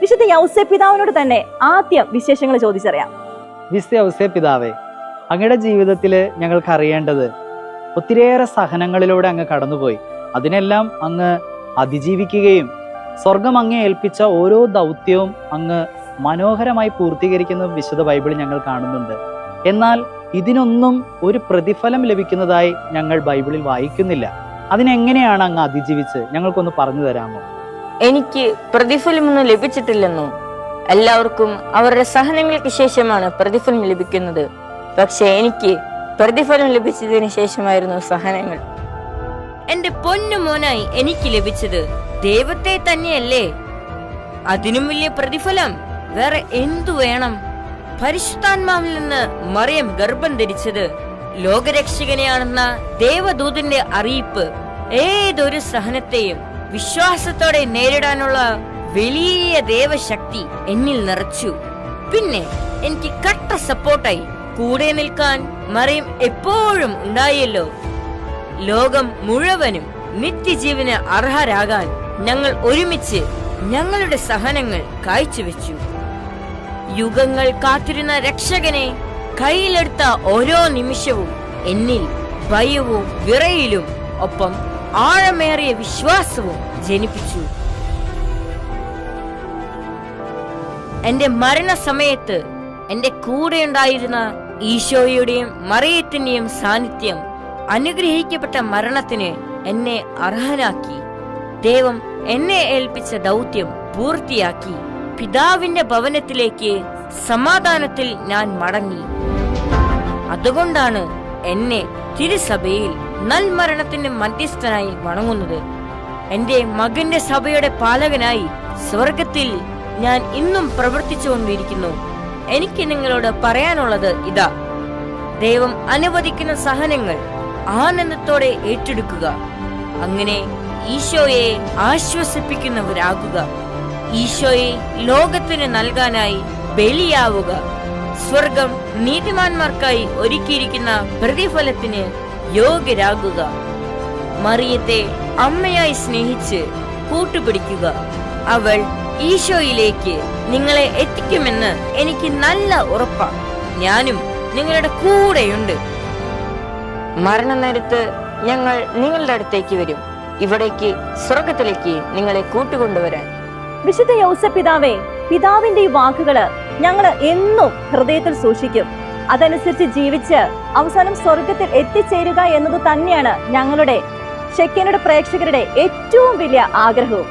വിശുദ്ധ യൗസേപ്പ് പിതാവിനോട് തന്നെ ആദ്യം വിശേഷങ്ങൾ ചോദിച്ചറിയാം. വിശുദ്ധ യൗസേപ്പ് പിതാവേ, അങ്ങയുടെ ജീവിതത്തിൽ ഞങ്ങൾക്ക് അറിയേണ്ടത് ഒത്തിരിയേറെ സഹനങ്ങളിലൂടെ അങ്ങ് കടന്നുപോയി. അതിനെല്ലാം അങ്ങ് അതിജീവിക്കുകയും സ്വർഗം അങ്ങേ ഏൽപ്പിച്ച ഓരോ ദൗത്യവും അങ്ങ് മനോഹരമായി പൂർത്തീകരിക്കുന്ന വിശുദ്ധ ബൈബിളിൽ ഞങ്ങൾ കാണുന്നുണ്ട്. എന്നാൽ ഇതിനൊന്നും ഒരു പ്രതിഫലം ലഭിക്കുന്നതായി ഞങ്ങൾ ബൈബിളിൽ വായിക്കുന്നില്ല. അതിനെങ്ങനെയാണ് അങ്ങ് അതിജീവിച്ച് ഞങ്ങൾക്കൊന്ന് പറഞ്ഞു തരാമോ? എനിക്ക് പ്രതിഫലമൊന്നും ലഭിച്ചിട്ടില്ലെന്നോ? എല്ലാവർക്കും അവരുടെ സഹനങ്ങൾക്ക് ശേഷമാണ് പ്രതിഫലം ലഭിക്കുന്നത്. പക്ഷെ എനിക്ക് പ്രതിഫലം ലഭിച്ചതിന് ശേഷമായിരുന്നു സഹനങ്ങൾ. എന്റെ പൊന്നു മോനായി എനിക്ക് ലഭിച്ചത് ദൈവത്തെ തന്നെയല്ലേ? അതിനും വലിയ പ്രതിഫലം വേറെ എന്തു വേണം? പരിശുദ്ധാത്മാവിൽ നിന്ന് മറിയം ഗർഭം ധരിച്ചത് ലോകരക്ഷകനെയാണെന്ന ദേവദൂതന്റെ അറിയിപ്പ് ഏതൊരു സഹനത്തെയും വിശ്വാസത്തോടെ നേരിടാനുള്ള വലിയ ദേവശക്തി എന്നിൽ നിറച്ചു. പിന്നെ എനിക്ക് കട്ട സപ്പോർട്ടായി കൂടെ നിൽക്കാൻ മറിയം എപ്പോഴും ഉണ്ടായല്ലോ. ലോകം മുഴുവനും നിത്യജീവന് അർഹരാകാൻ ഞങ്ങൾ ഒരുമിച്ച് ഞങ്ങളുടെ സഹനങ്ങൾ കാഴ്ചവെച്ചു. യുഗങ്ങൾ കാത്തിരുന്ന രക്ഷകനെ കയ്യിലെടുത്ത ഓരോ നിമിഷവും എന്നിൽ ഭയവും വിറയിലും ഒപ്പം ആഴമേറിയ വിശ്വാസവും ജനിപ്പിച്ചു. എന്റെ മരണസമയത്ത് എന്റെ കൂടെ ഉണ്ടായിരുന്ന ഈശോയുടെയും മറിയത്തിന്റെയും സാന്നിധ്യം അനുഗ്രഹിക്കപ്പെട്ട മരണത്തിന് എന്നെ അർഹനാക്കി. ദൈവം എന്നെ ഏൽപ്പിച്ച ദൗത്യം പൂർത്തിയാക്കി. പിതാവിന്റെ ഭവനത്തിലേക്ക് സമാധാനത്തിൽ ഞാൻ മടങ്ങി. അതുകൊണ്ടാണ് എന്നെ തിരുസഭയിൽ നൽമരണത്തിന്റെ മധ്യസ്ഥനായി വണങ്ങുന്നത്. എന്റെ മകന്റെ സഭയുടെ പാലകനായി സ്വർഗത്തിൽ ഞാൻ ഇന്നും പ്രവർത്തിച്ചുകൊണ്ടിരിക്കുന്നു. എനിക്ക് നിങ്ങളോട് പറയാനുള്ളത് ഇതാ: ദൈവം അനുവദിക്കുന്ന സഹനങ്ങൾ ആനന്ദത്തോടെ ഏറ്റെടുക്കുക. അങ്ങനെ ഈശോയെ ആശ്വസിപ്പിക്കുന്നവരാകുക. ഈശോയെ ലോകത്തിന് നൽകാനായി ബലിയാവുക. സ്വർഗം നീതിമാന്മാർക്കായി ഒരുക്കിയിരിക്കുന്ന പ്രതിഫലത്തിന് യോഗ്യരാകുക. മറിയത്തെ അമ്മയായി സ്നേഹിച്ച് കൂട്ടുപിടിക്കുക. അവൾ ഈശോയിലേക്ക് നിങ്ങളെ എത്തിക്കുമെന്ന് എനിക്ക് നല്ല ഉറപ്പാ. ഞാനും നിങ്ങളുടെ കൂടെയുണ്ട്. മരണനേരത്ത് ഞങ്ങൾ നിങ്ങളുടെ അടുത്തേക്ക് വരും. ഇവിടേക്ക് സ്വർഗത്തിലേക്ക് നിങ്ങളെ കൂട്ടുകൊണ്ടുവരാൻ. വിശുദ്ധ യൗസേപ്പ് പിതാവേ, പിതാവിന്റെ ഈ വാക്കുകള് ഞങ്ങള് എന്നും ഹൃദയത്തിൽ സൂക്ഷിക്കും. അതനുസരിച്ച് ജീവിച്ച് അവസാനം സ്വർഗത്തിൽ എത്തിച്ചേരുക എന്നത് തന്നെയാണ് ഞങ്ങളുടെ ഷെക്കീനയുടെ പ്രേക്ഷകരുടെ ഏറ്റവും വലിയ ആഗ്രഹവും.